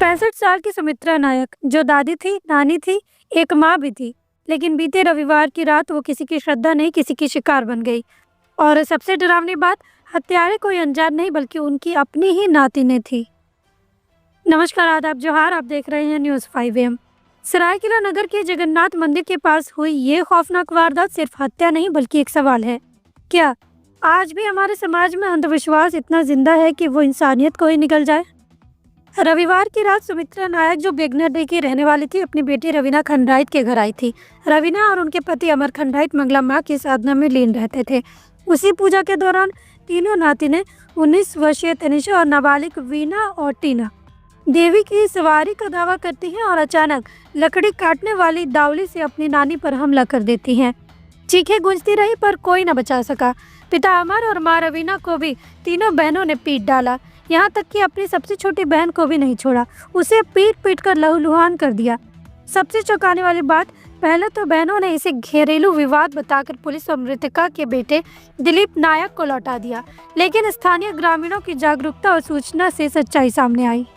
65 साल की सुमित्रा नायक जो दादी थी, नानी थी, एक माँ भी थी। लेकिन बीते रविवार की रात वो किसी की श्रद्धा नहीं, किसी की शिकार बन गई। और सबसे डरावनी बात, हत्यारे कोई अनजान नहीं बल्कि उनकी अपनी ही नातिने थी। नमस्कार, आदाब, जोहार। आप देख रहे हैं न्यूज़ 5 AM। सरायकेला नगर के जगन्नाथ मंदिर के पास हुई ये खौफनाक वारदात सिर्फ हत्या नहीं बल्कि एक सवाल है। क्या आज भी हमारे समाज में अंधविश्वास इतना जिंदा है कि वो इंसानियत को ही निगल जाए? रविवार की रात सुमित्रा नायक, जो बेगनर की रहने वाली थी, अपनी बेटी रवीना खंडाइत के घर आई थी। रवीना और उनके पति अमर खंडाइत मंगला माँ की साधना में लीन रहते थे। उसी पूजा के दौरान तीनों नातिनें 19 वर्षीय तनिषा और नाबालिग वीना और टीना देवी की सवारी का दावा करती हैं और अचानक लकड़ी काटने वाली दावली से अपनी नानी पर हमला कर देती हैं। चीखें गूंजती रही पर कोई न बचा सका। पिता अमर और माँ रवीना को भी तीनों बहनों ने पीट डाला। यहाँ तक कि अपनी सबसे छोटी बहन को भी नहीं छोड़ा, उसे पीट पीट कर लहूलुहान कर दिया। सबसे चौंकाने वाली बात, पहले तो बहनों ने इसे घरेलू विवाद बताकर पुलिस और मृतका के बेटे दिलीप नायक को लौटा दिया, लेकिन स्थानीय ग्रामीणों की जागरूकता और सूचना से सच्चाई सामने आई।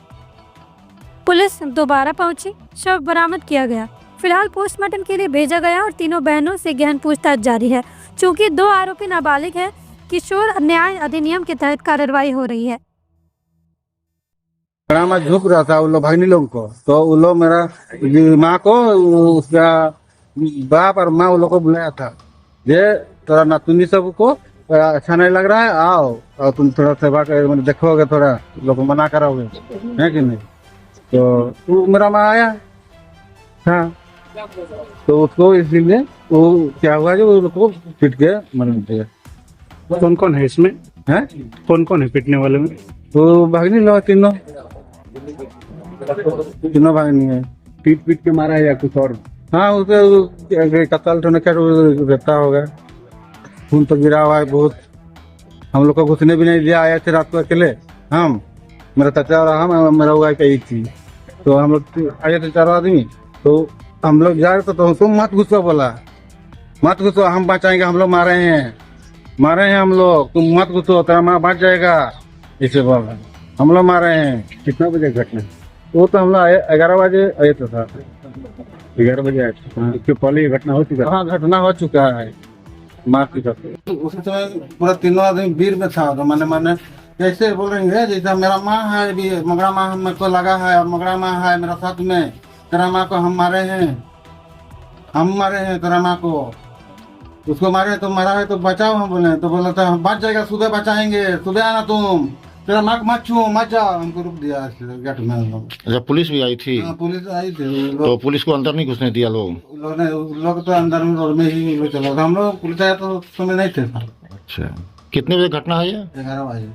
पुलिस दोबारा पहुंची, शव बरामद किया गया। फिलहाल पोस्टमार्टम के लिए भेजा गया और तीनों बहनों से गहन पूछताछ जारी है। चूँकि 2 आरोपी नाबालिग हैं, किशोर न्याय अधिनियम के तहत कार्रवाई हो रही है। मैं झुक रहा था उन लोग भागने लोगों को, तो उन लोग मेरा माँ को, उसका बाप और माँ उन लोग को बुलाया था। ये थोड़ा नातुनी सबको अच्छा नहीं लग रहा है, आओ और तुम थोड़ा सेवा कर देखोगे, थोड़ा लोग को मना कराओगे, है कि नहीं? तो मेरा माँ आया, हाँ, तो उसको इसलिए वो क्या हुआ जो उन लोग को पीट के मर गया। कौन कौन है इसमें? हैं? कौन कौन है पीटने वाले में? तो भागने लगा, तीनों भागनी है। पीट पीट के मारा है या कुछ और? हाँ, उसके कत्ल तो क्या रहता होगा। खून तो गिरा हुआ है बहुत। हम लोग को घुसने भी नहीं दिया, आए थे रात को अकेले, हम, मेरा चाचा और हम, मेरा हुआ कही थी, तो हम लोग आए थे 4 आदमी। तो हम लोग जा रहे थे तो तुम मत घुसो, बोला मत घुसो, हम बचाएंगे, हम लोग मारे हैं हम लोग, तुम मत घुसो, तेरा माँ बच जाएगा, इसे बोला। हम लोग मारे हैं। कितना बजे घटना? वो तो हम लोग 11 बजे आए थे सर। 11 बजे आए थे। हाँ। इसके पहले ये घटना हो चुका? हाँ, घटना हो चुका है। माँ की उस समय पूरा तीनों आदमी वीर में था। तो मैंने कैसे बोलेंगे, जैसे मेरा माँ है, भी मगरा माँ हमको लगा है, मगरा माँ है मेरा साथ में, तेरा माँ को हम मारे हैं तेरा माँ को, उसको मारे तो मारा है तो बचाओ। हम बोले तो बोला था बच जाएगा, सुबह बचाएंगे, सुबह आना तुम, तेरा माँ को मत छू, मत जाओ। हमको रुक दिया गेट में। अच्छा, पुलिस भी आई थी? हाँ, पुलिस आई थी। तो पुलिस को अंदर नहीं घुसने दिया लोग तो अंदर में रोड में ही लोग चला था। हम लोग पुलिस आया तो समय नहीं थे। अच्छा, कितने बजे घटना है ये? 11 बजे।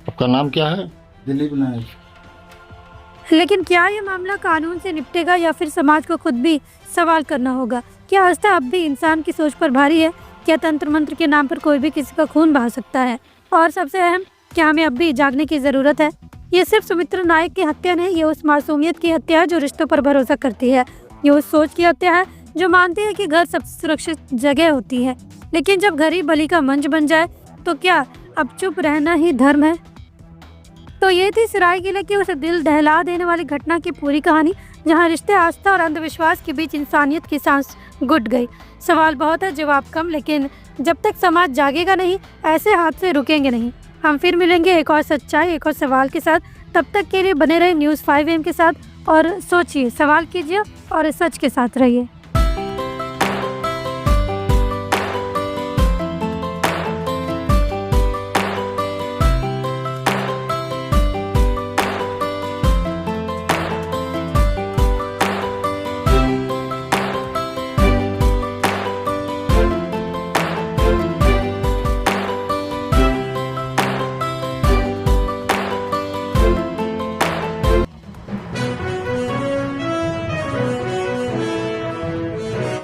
आपका नाम क्या है? दिलीप नायक। लेकिन क्या ये मामला कानून से निपटेगा या फिर समाज को खुद भी सवाल करना होगा? क्या आस्था अब भी इंसान की सोच पर भारी है? क्या तंत्र मंत्र के नाम पर कोई भी किसी का खून बहा सकता है? और सबसे अहम, क्या हमें अब भी जागने की जरूरत है? ये सिर्फ सुमित्रा नायक की हत्या नहीं, ये उस मासूमियत की हत्या है जो रिश्तों पर भरोसा करती है। ये उस सोच की हत्या है जो मानती है कि घर सबसे सुरक्षित जगह होती है। लेकिन जब घर ही बलि का मंच बन जाए तो क्या अब चुप रहना ही धर्म है? तो ये थी सरायकेला की उस दिल दहला देने वाली घटना की पूरी कहानी, जहां रिश्ते, आस्था और अंधविश्वास के बीच इंसानियत की सांस घुट गई। सवाल बहुत है, जवाब कम, लेकिन जब तक समाज जागेगा नहीं, ऐसे हादसे रुकेंगे नहीं। हम फिर मिलेंगे एक और सच्चाई, एक और सवाल के साथ। तब तक के लिए बने रहे न्यूज़ 5 AM के साथ और सोचिए, सवाल कीजिए और सच के साथ रहिए।